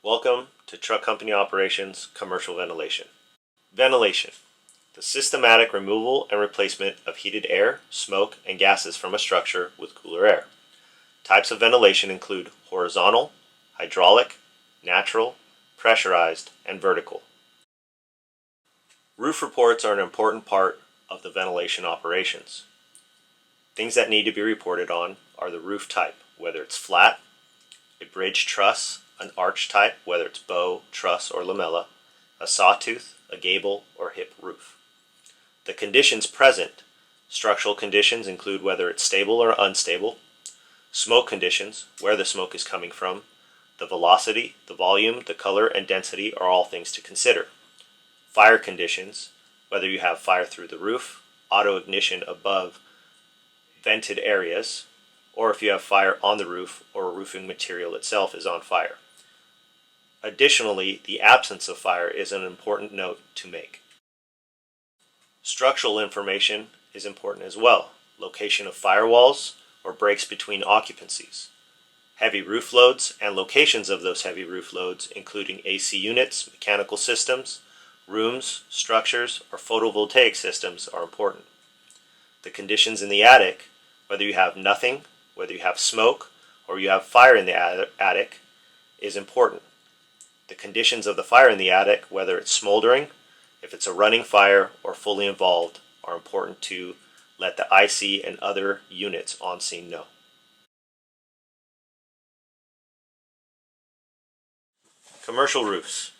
Welcome to Truck Company Operations Commercial Ventilation. Ventilation, the systematic removal and replacement of heated air, smoke, and gases from a structure with cooler air. Types of ventilation include horizontal, hydraulic, natural, pressurized, and vertical. Roof reports are an important part of the ventilation operations. Things that need to be reported on are the roof type, whether it's flat, a bridge truss, an arch type, whether it's bow, truss, or lamella, a sawtooth, a gable, or hip roof. The conditions present. Structural conditions include whether it's stable or unstable. Smoke conditions, where the smoke is coming from. The velocity, the volume, the color, and density are all things to consider. Fire conditions, whether you have fire through the roof, auto ignition above vented areas, or if you have fire on the roof or roofing material itself is on fire. Additionally, the absence of fire is an important note to make. Structural information is important as well. Location of firewalls or breaks between occupancies. Heavy roof loads and locations of those heavy roof loads, including AC units, mechanical systems, rooms, structures, or photovoltaic systems are important. The conditions in the attic, whether you have nothing, whether you have smoke, or you have fire in the attic, is important. The conditions of the fire in the attic, whether it's smoldering, if it's a running fire, or fully involved, are important to let the IC and other units on scene know. Commercial roofs.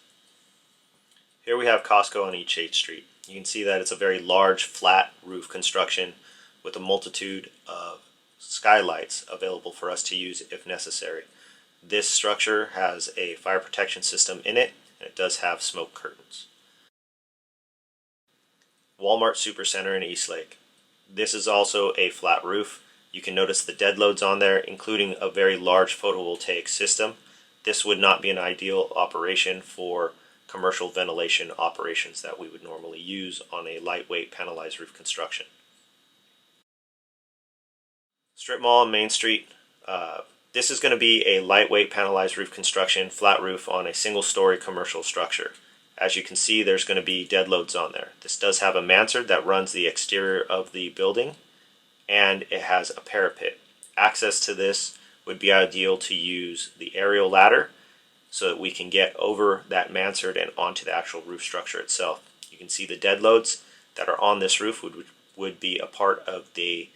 Here we have Costco on East 8th Street. You can see that it's a very large, flat roof construction with a multitude of skylights available for us to use if necessary. This structure has a fire protection system in it, and it does have smoke curtains. Walmart Supercenter in Eastlake. This is also a flat roof. You can notice the dead loads on there, including a very large photovoltaic system. This would not be an ideal operation for commercial ventilation operations that we would normally use on a lightweight panelized roof construction. Strip Mall on Main Street. This is going to be a lightweight panelized roof construction, flat roof on a single-story commercial structure. As you can see, there's going to be dead loads on there. This does have a mansard that runs the exterior of the building, and it has a parapet. Access to this would be ideal to use the aerial ladder so that we can get over that mansard and onto the actual roof structure itself. You can see the dead loads that are on this roof would be a part of the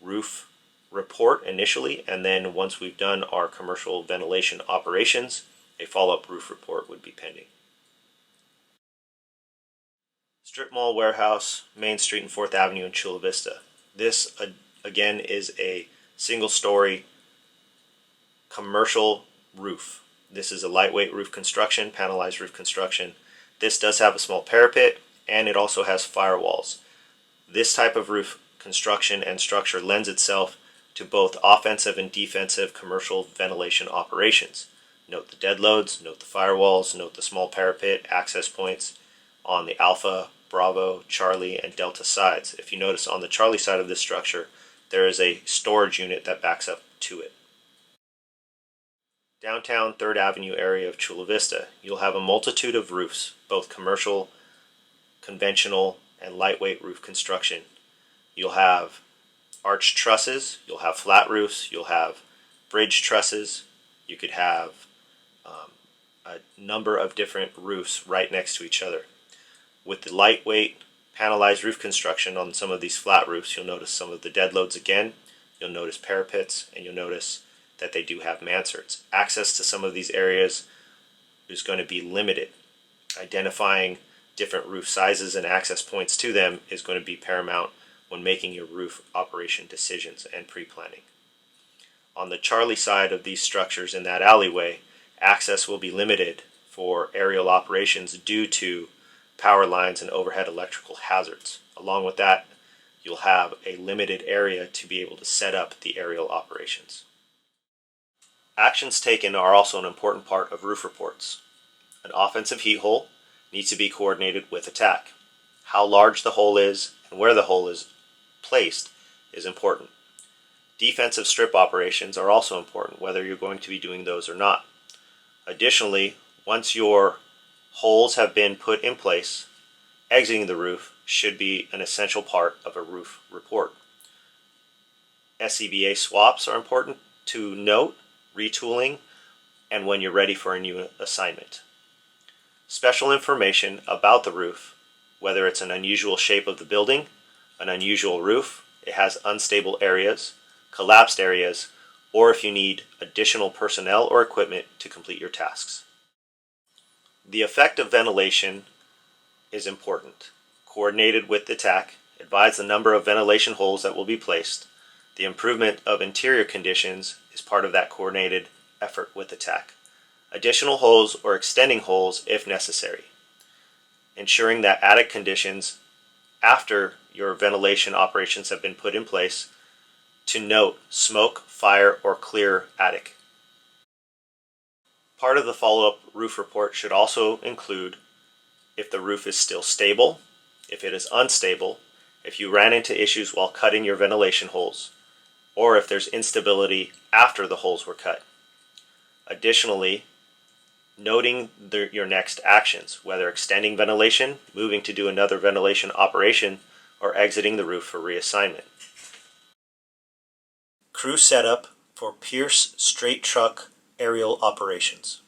roof report initially, and then once we've done our commercial ventilation operations, a follow-up roof report would be pending. Strip Mall Warehouse, Main Street and 4th Avenue in Chula Vista. This, again, is a single-story commercial roof. This is a lightweight roof construction, panelized roof construction. This does have a small parapet, and it also has firewalls. This type of roof construction and structure lends itself to both offensive and defensive commercial ventilation operations. Note the dead loads, note the firewalls, note the small parapet access points on the Alpha, Bravo, Charlie, and Delta sides. If you notice on the Charlie side of this structure, there is a storage unit that backs up to it. Downtown 3rd Avenue area of Chula Vista, you'll have a multitude of roofs, both commercial, conventional, and lightweight roof construction. You'll have arch trusses, you'll have flat roofs, you'll have bridge trusses, you could have a number of different roofs right next to each other. With the lightweight panelized roof construction on some of these flat roofs, you'll notice some of the dead loads again, you'll notice parapets, and you'll notice that they do have mansards. Access to some of these areas is going to be limited. Identifying different roof sizes and access points to them is going to be paramount when making your roof operation decisions and pre-planning. On the Charlie side of these structures in that alleyway, access will be limited for aerial operations due to power lines and overhead electrical hazards. Along with that, you'll have a limited area to be able to set up the aerial operations. Actions taken are also an important part of roof reports. An offensive heat hole needs to be coordinated with attack. How large the hole is and where the hole is placed is important. Defensive strip operations are also important, whether you're going to be doing those or not. Additionally, Once your holes have been put in place, exiting the roof should be an essential part of a roof report. SCBA swaps are important to note, retooling, and when you're ready for a new assignment. Special information about the roof, whether it's an unusual shape of the building, an unusual roof, it has unstable areas, collapsed areas, or if you need additional personnel or equipment to complete your tasks. The effect of ventilation is important. Coordinated with the TAC, advise the number of ventilation holes that will be placed. The improvement of interior conditions is part of that coordinated effort with the TAC. Additional holes or extending holes if necessary. Ensuring that attic conditions after your ventilation operations have been put in place. To note smoke, fire, or clear attic. Part of the follow-up roof report should also include if the roof is still stable, if it is unstable, if you ran into issues while cutting your ventilation holes, or if there's instability after the holes were cut. Additionally, noting your next actions, whether extending ventilation, moving to do another ventilation operation, or exiting the roof for reassignment. Crew setup for Pierce straight truck aerial operations.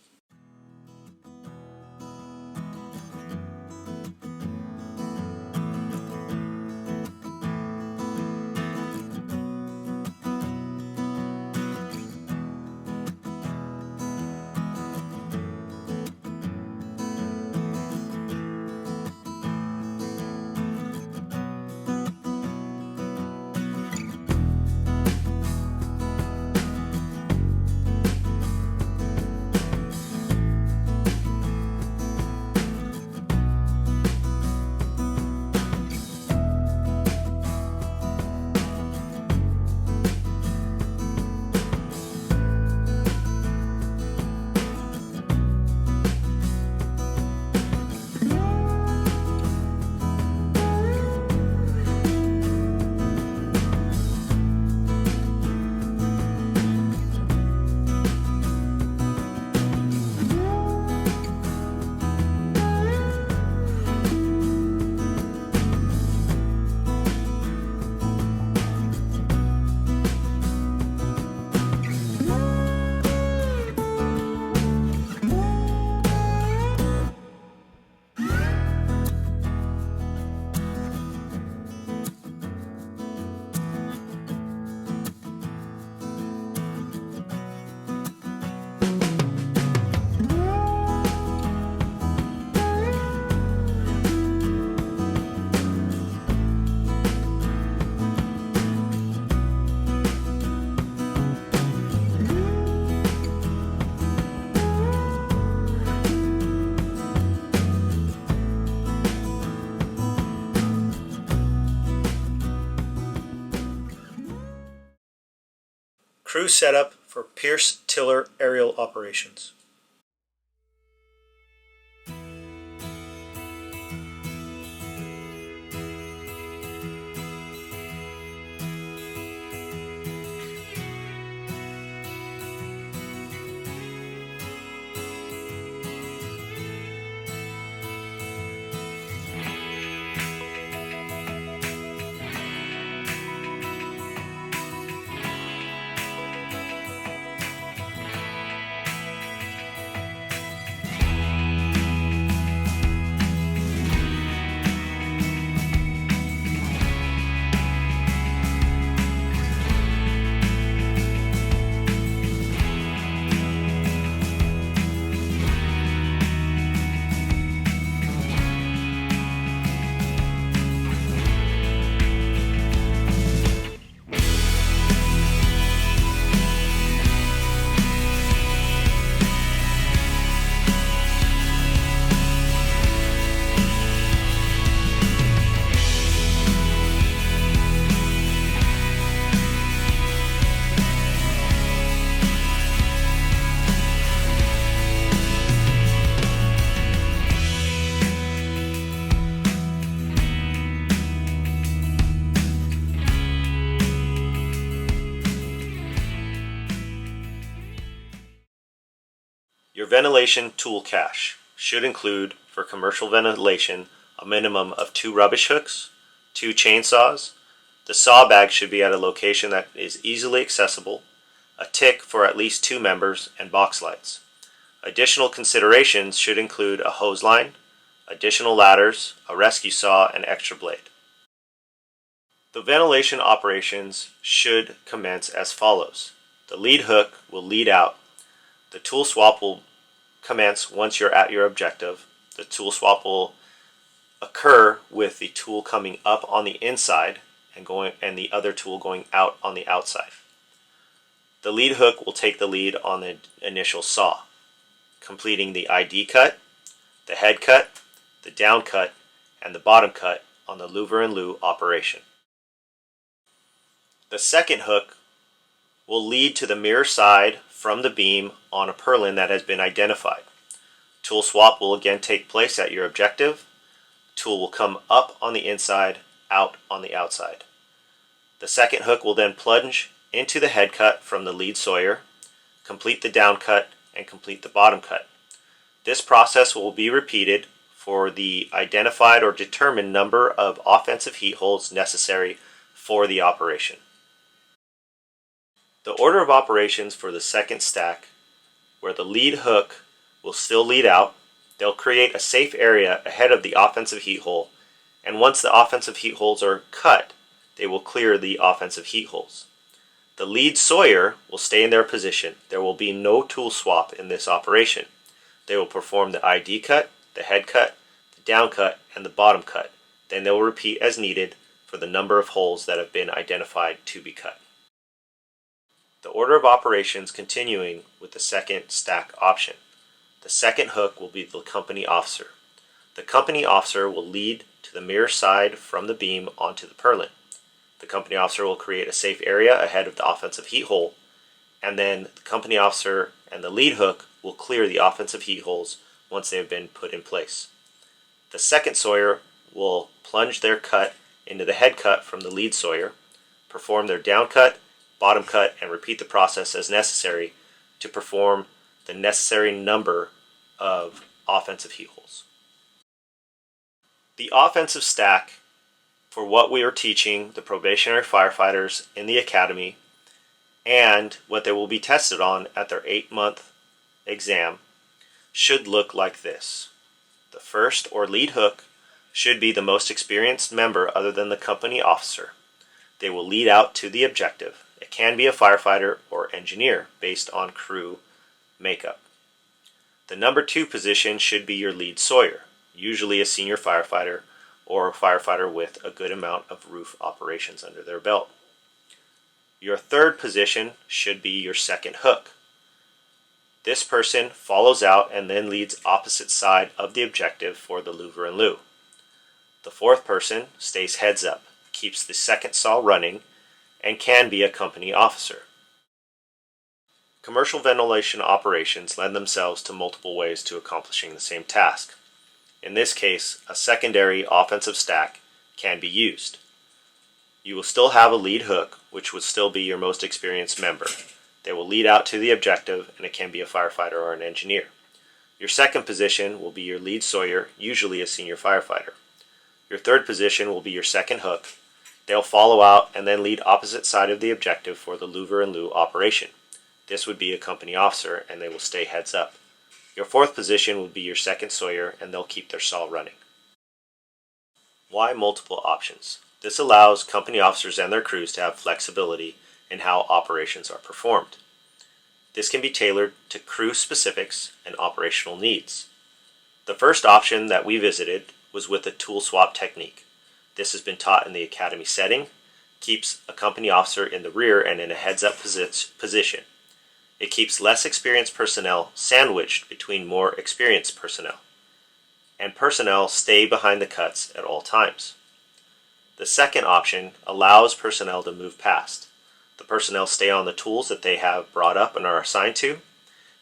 Crew setup for Pierce tiller aerial operations. Your ventilation tool cache should include, for commercial ventilation, a minimum of 2 rubbish hooks, 2 chainsaws. The saw bag should be at a location that is easily accessible, a tick for at least 2 members, and box lights. Additional considerations should include a hose line, additional ladders, a rescue saw, and extra blade. The ventilation operations should commence as follows. The lead hook will lead out. The tool swap will commence once you're at your objective. The tool swap will occur with the tool coming up on the inside and the other tool going out on the outside. The lead hook will take the lead on the initial saw, completing the ID cut, the head cut, the down cut, and the bottom cut on the louver and loo operation. The second hook will lead to the mirror side from the beam on a purlin that has been identified. Tool swap will again take place at your objective. Tool will come up on the inside, out on the outside. The second hook will then plunge into the head cut from the lead sawyer, complete the down cut, and complete the bottom cut. This process will be repeated for the identified or determined number of offensive heat holes necessary for the operation. The order of operations for the second stack, where the lead hook will still lead out, they'll create a safe area ahead of the offensive heat hole, and once the offensive heat holes are cut, they will clear the offensive heat holes. The lead sawyer will stay in their position. There will be no tool swap in this operation. They will perform the ID cut, the head cut, the down cut, and the bottom cut. Then they will repeat as needed for the number of holes that have been identified to be cut. The order of operations continuing with the second stack option. The second hook will be the company officer. The company officer will lead to the mirror side from the beam onto the purlin. The company officer will create a safe area ahead of the offensive heat hole, and then the company officer and the lead hook will clear the offensive heat holes once they have been put in place. The second sawyer will plunge their cut into the head cut from the lead sawyer, perform their down cut, bottom cut, and repeat the process as necessary to perform the necessary number of offensive heat holes. The offensive stack, for what we are teaching the probationary firefighters in the academy and what they will be tested on at their 8-month exam, should look like this. The first or lead hook should be the most experienced member other than the company officer. They will lead out to the objective. It can be a firefighter or engineer based on crew makeup. The number 2 position should be your lead sawyer, usually a senior firefighter or a firefighter with a good amount of roof operations under their belt. Your third position should be your second hook. This person follows out and then leads opposite side of the objective for the louver and loo. The fourth person stays heads up, keeps the second saw running, and can be a company officer. Commercial ventilation operations lend themselves to multiple ways to accomplishing the same task. In this case, a secondary offensive stack can be used. You will still have a lead hook, which would still be your most experienced member. They will lead out to the objective, and it can be a firefighter or an engineer. Your second position will be your lead sawyer, usually a senior firefighter. Your third position will be your second hook. They'll follow out and then lead opposite side of the objective for the louver and loo operation. This would be a company officer, and they will stay heads up. Your fourth position would be your second sawyer, and they'll keep their saw running. Why multiple options? This allows company officers and their crews to have flexibility in how operations are performed. This can be tailored to crew specifics and operational needs. The first option that we visited was with a tool swap technique. This has been taught in the academy setting, keeps a company officer in the rear and in a heads-up position. It keeps less experienced personnel sandwiched between more experienced personnel, and personnel stay behind the cuts at all times. The second option allows personnel to move past. The personnel stay on the tools that they have brought up and are assigned to,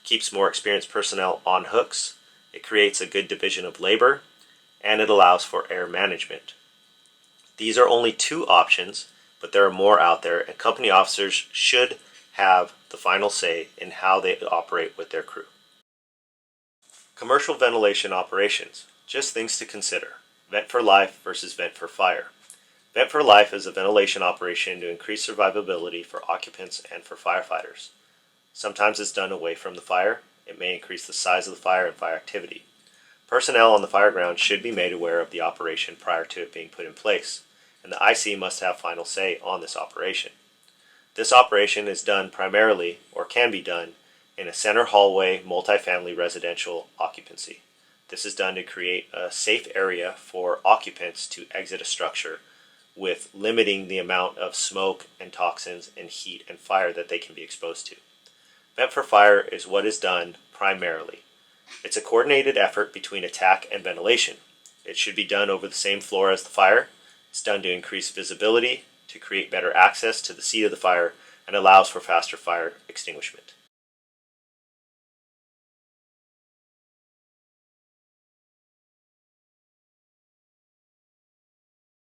keeps more experienced personnel on hooks, it creates a good division of labor, and it allows for air management. These are only 2 options, but there are more out there, and company officers should have the final say in how they operate with their crew. Commercial ventilation operations. Just things to consider. Vent for life versus vent for fire. Vent for life is a ventilation operation to increase survivability for occupants and for firefighters. Sometimes it's done away from the fire. It may increase the size of the fire and fire activity. Personnel on the fire ground should be made aware of the operation prior to it being put in place, and the IC must have final say on this operation. This operation is done primarily, or can be done, in a center hallway multifamily residential occupancy. This is done to create a safe area for occupants to exit a structure with limiting the amount of smoke and toxins and heat and fire that they can be exposed to. Vent for fire is what is done primarily. It's a coordinated effort between attack and ventilation. It should be done over the same floor as the fire. It's done to increase visibility, to create better access to the seat of the fire, and allows for faster fire extinguishment.